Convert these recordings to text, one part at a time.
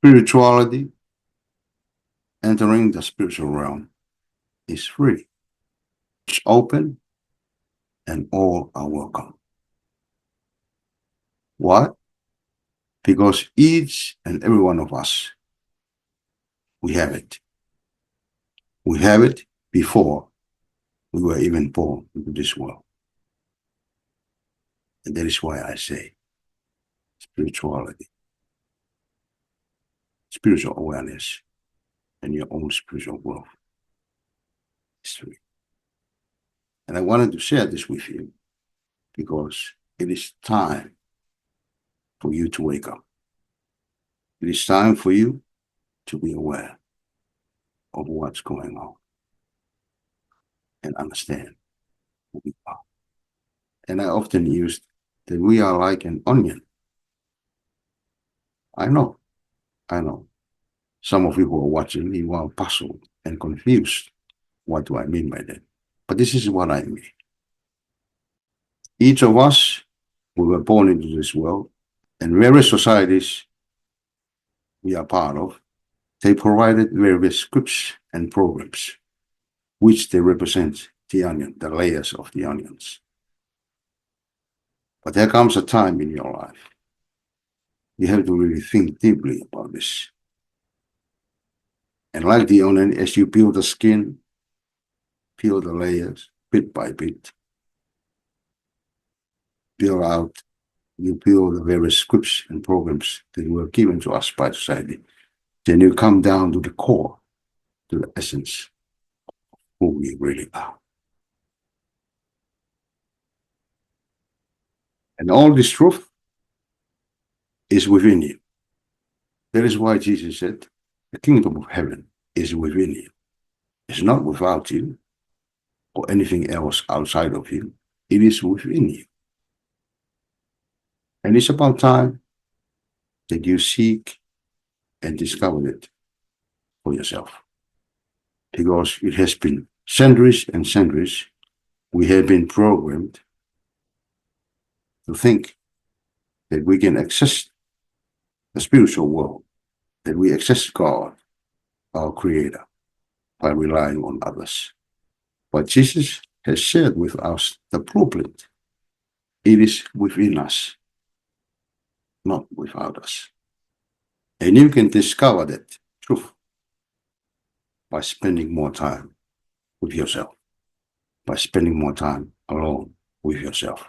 Spirituality, entering the spiritual realm, is free. It's open and all are welcome. What? Because each and every one of us, we have it. We have it before we were even born into this world. And that is why I say spirituality, spiritual awareness, and your own spiritual growth is free. And I wanted to share this with you because it is time for you to wake up. It is time for you to be aware of what's going on and understand who we are. And I often use that we are like an onion. I know. Some of you who are watching, you are puzzled and confused. What do I mean by that? But this is what I mean. Each of us, we were born into this world, and various societies we are part of, they provided various scripts and programs, which they represent the onion, the layers of the onions. But there comes a time in your life, you have to really think deeply about this. And like the onion, as you peel the skin, peel the layers, bit by bit, you peel the various scripts and programs that were given to us by society. Then you come down to the core, to the essence of who we really are. And all this truth is within you. That is why Jesus said, the kingdom of heaven is within you. It's not without you or anything else outside of you. It is within you. And it's about time that you seek and discover it for yourself. Because it has been centuries and centuries, we have been programmed to think that we can access the spiritual world, that we access God, our Creator, by relying on others. But Jesus has shared with us the blueprint. It is within us, not without us. And you can discover that truth by spending more time with yourself, by spending more time alone with yourself.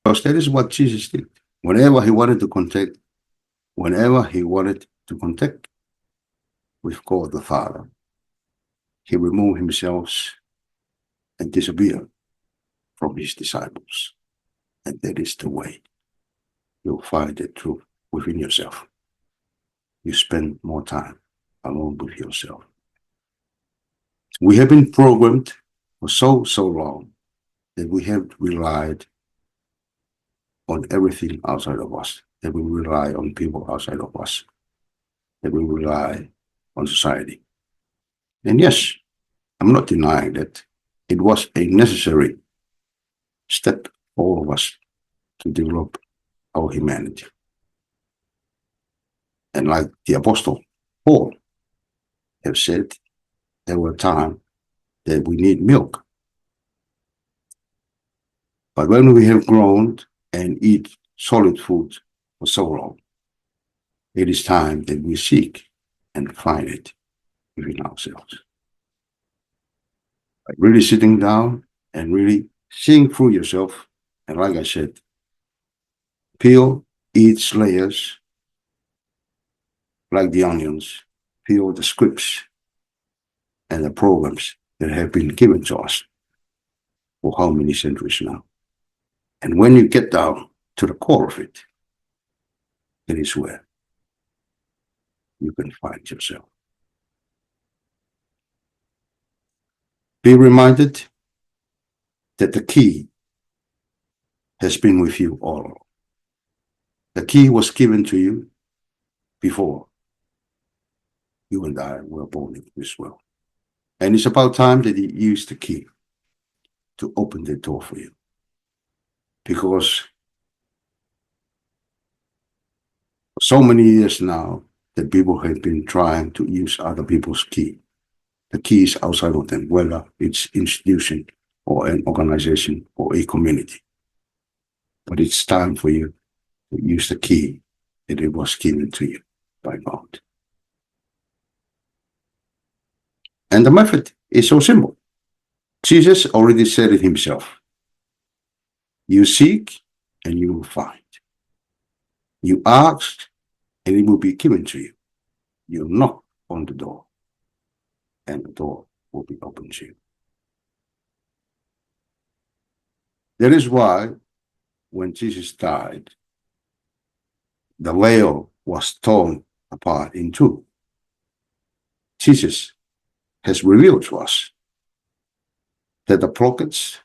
Because that is what Jesus did. Whenever he wanted to contact with God the Father, he removed himself and disappeared from his disciples. And that is the way you'll find the truth within yourself. You spend more time alone with yourself. We have been programmed for so long that we have relied on everything outside of us, that we rely on people outside of us, that we rely on society. And yes, I'm not denying that it was a necessary step for all of us to develop our humanity. And like the Apostle Paul have said, there were times that we need milk. But when we have grown and eat solid food for so long, it is time that we seek and find it within ourselves. Like really sitting down and really seeing through yourself. And like I said, peel each layers like the onions, peel the scripts and the programs that have been given to us for how many centuries now. And when you get down to the core of it, it is where you can find yourself. Be reminded that the key has been with you all along. The key was given to you before you and I were born into this world. And it's about time that you use the key to open the door for you. Because for so many years now that people have been trying to use other people's key. The key is outside of them, whether it's institution or an organization or a community. But it's time for you to use the key that it was given to you by God. And the method is so simple. Jesus already said it himself. You seek and you will find. You ask and it will be given to you. You knock on the door and the door will be opened to you. That is why when Jesus died, the veil was torn apart in two. Jesus has revealed to us that the pockets,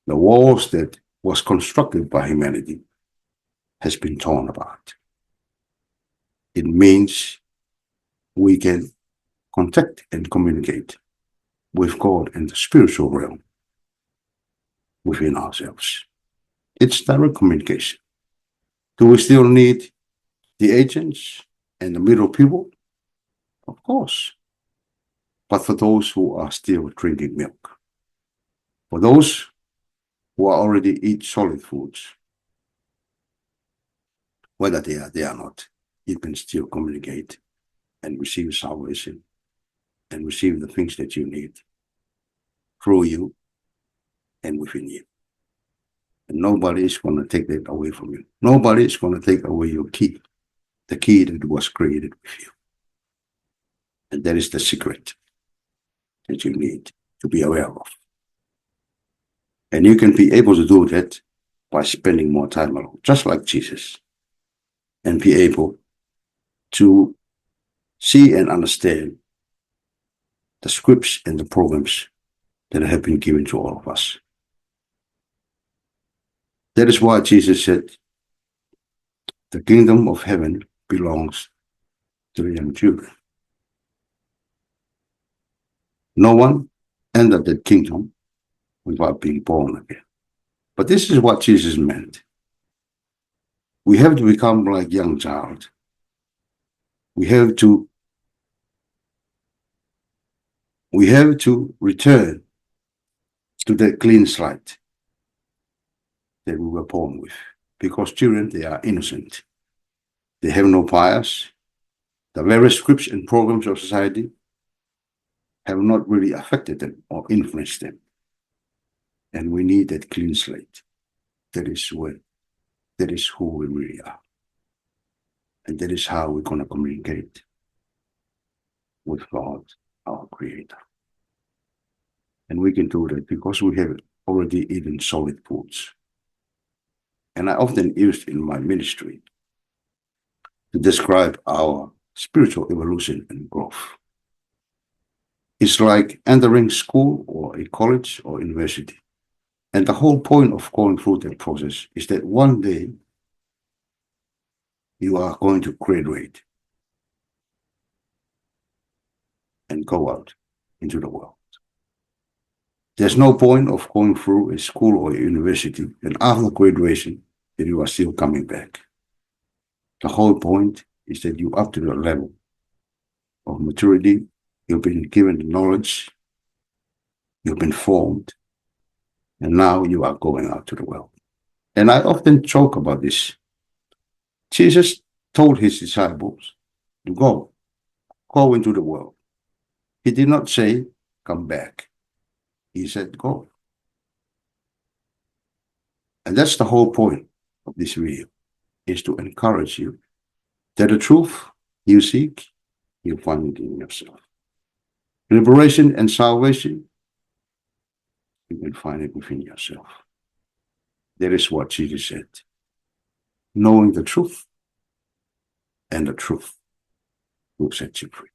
the walls that was constructed by humanity has been torn apart. It means we can contact and communicate with God in the spiritual realm within ourselves. It's direct communication. Do we still need the agents and the middle people? Of course. But for those who are still drinking milk, for those who are already eat solid foods, whether they are there or not, you can still communicate and receive salvation and receive the things that you need through you and within you. And nobody is going to take that away from you. Nobody is going to take away your key, the key that was created with you. And that is the secret that you need to be aware of. And you can be able to do that by spending more time alone, just like Jesus, and be able to see and understand the scripts and the programs that have been given to all of us. That is why Jesus said, the kingdom of heaven belongs to the young children. No one entered that kingdom without being born again. But this is what Jesus meant. We have to become like young child. We have to return to that clean slate that we were born with. Because children, they are innocent. They have no bias. The various scripts and programs of society have not really affected them or influenced them. And we need that clean slate. That is who we really are. And that is how we're going to communicate with God, our Creator. And we can do that because we have already eaten solid foods. And I often used in my ministry to describe our spiritual evolution and growth. It's like entering school or a college or university. And the whole point of going through that process is that one day you are going to graduate and go out into the world. There's no point of going through a school or a university and after graduation that you are still coming back. The whole point is that you're up to the level of maturity. You've been given the knowledge. You've been formed. And now you are going out to the world. And I often joke about this. Jesus told his disciples to go into the world. He did not say, come back. He said, go. And that's the whole point of this video, is to encourage you that the truth you seek, you find it in yourself. Liberation and salvation, you can find it within yourself. That is what Jesus said. Knowing the truth, and the truth will set you free.